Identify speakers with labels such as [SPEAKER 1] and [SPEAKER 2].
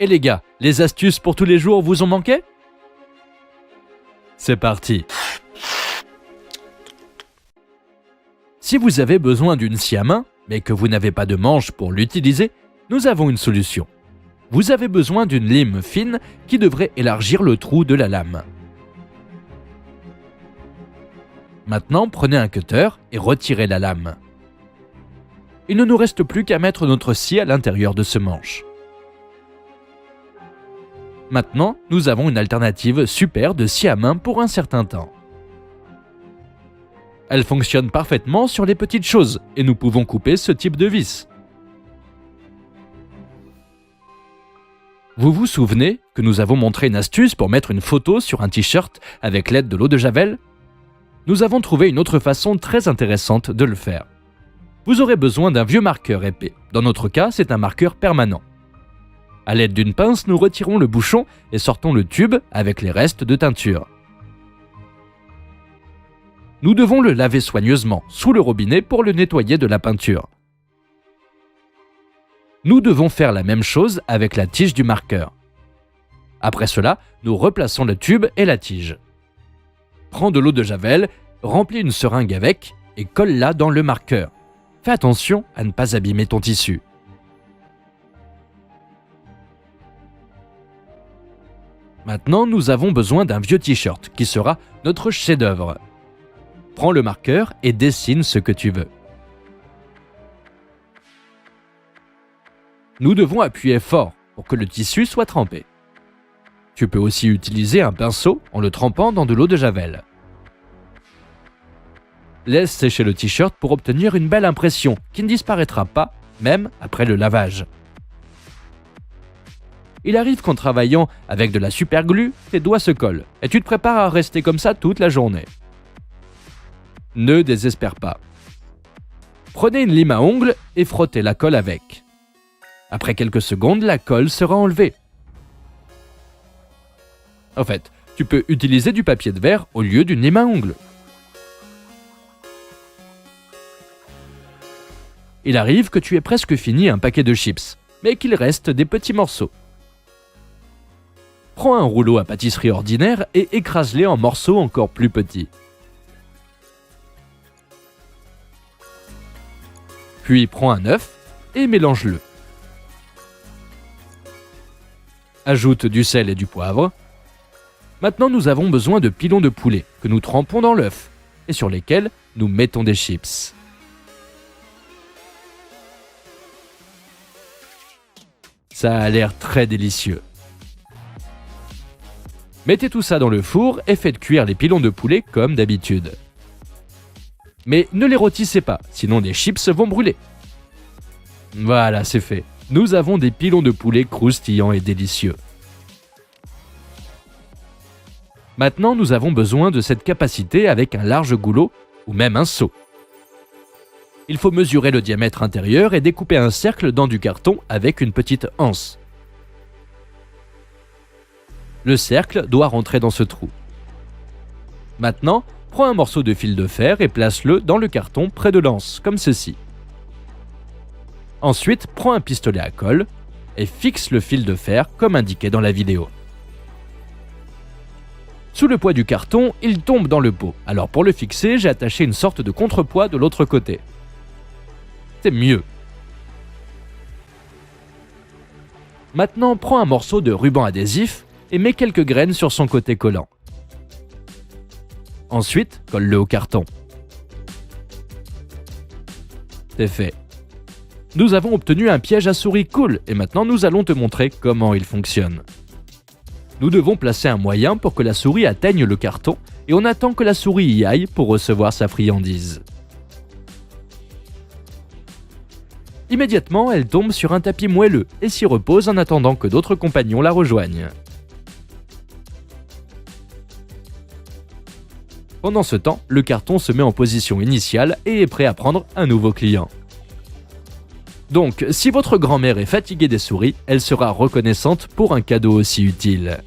[SPEAKER 1] Et les gars, les astuces pour tous les jours vous ont manqué? C'est parti! Si vous avez besoin d'une scie à main, mais que vous n'avez pas de manche pour l'utiliser, nous avons une solution. Vous avez besoin d'une lime fine qui devrait élargir le trou de la lame. Maintenant, prenez un cutter et retirez la lame. Il ne nous reste plus qu'à mettre notre scie à l'intérieur de ce manche. Maintenant, nous avons une alternative super de scie à main pour un certain temps. Elle fonctionne parfaitement sur les petites choses et nous pouvons couper ce type de vis. Vous vous souvenez que nous avons montré une astuce pour mettre une photo sur un t-shirt avec l'aide de l'eau de Javel? Nous avons trouvé une autre façon très intéressante de le faire. Vous aurez besoin d'un vieux marqueur épais. Dans notre cas, c'est un marqueur permanent. À l'aide d'une pince, nous retirons le bouchon et sortons le tube avec les restes de teinture. Nous devons le laver soigneusement sous le robinet pour le nettoyer de la peinture. Nous devons faire la même chose avec la tige du marqueur. Après cela, nous replaçons le tube et la tige. Prends de l'eau de Javel, remplis une seringue avec et colle-la dans le marqueur. Fais attention à ne pas abîmer ton tissu. Maintenant, nous avons besoin d'un vieux t-shirt qui sera notre chef-d'œuvre. Prends le marqueur et dessine ce que tu veux. Nous devons appuyer fort pour que le tissu soit trempé. Tu peux aussi utiliser un pinceau en le trempant dans de l'eau de Javel. Laisse sécher le t-shirt pour obtenir une belle impression qui ne disparaîtra pas, même après le lavage. Il arrive qu'en travaillant avec de la superglue, tes doigts se collent et tu te prépares à rester comme ça toute la journée. Ne désespère pas. Prenez une lime à ongles et frottez la colle avec. Après quelques secondes, la colle sera enlevée. En fait, tu peux utiliser du papier de verre au lieu d'une lime à ongles. Il arrive que tu aies presque fini un paquet de chips, mais qu'il reste des petits morceaux. Prends un rouleau à pâtisserie ordinaire et écrase-les en morceaux encore plus petits. Puis prends un œuf et mélange-le. Ajoute du sel et du poivre. Maintenant, nous avons besoin de pilons de poulet que nous trempons dans l'œuf et sur lesquels nous mettons des chips. Ça a l'air très délicieux. Mettez tout ça dans le four et faites cuire les pilons de poulet comme d'habitude. Mais ne les rôtissez pas, sinon les chips vont brûler. Voilà, c'est fait. Nous avons des pilons de poulet croustillants et délicieux. Maintenant, nous avons besoin de cette capacité avec un large goulot ou même un seau. Il faut mesurer le diamètre intérieur et découper un cercle dans du carton avec une petite anse. Le cercle doit rentrer dans ce trou. Maintenant, prends un morceau de fil de fer et place-le dans le carton près de l'anse, comme ceci. Ensuite, prends un pistolet à colle et fixe le fil de fer comme indiqué dans la vidéo. Sous le poids du carton, il tombe dans le pot. Alors pour le fixer, j'ai attaché une sorte de contrepoids de l'autre côté. C'est mieux. Maintenant, prends un morceau de ruban adhésif et mets quelques graines sur son côté collant. Ensuite, colle-le au carton. C'est fait. Nous avons obtenu un piège à souris cool et maintenant nous allons te montrer comment il fonctionne. Nous devons placer un moyen pour que la souris atteigne le carton et on attend que la souris y aille pour recevoir sa friandise. Immédiatement, elle tombe sur un tapis moelleux et s'y repose en attendant que d'autres compagnons la rejoignent. Pendant ce temps, le carton se met en position initiale et est prêt à prendre un nouveau client. Donc, si votre grand-mère est fatiguée des souris, elle sera reconnaissante pour un cadeau aussi utile.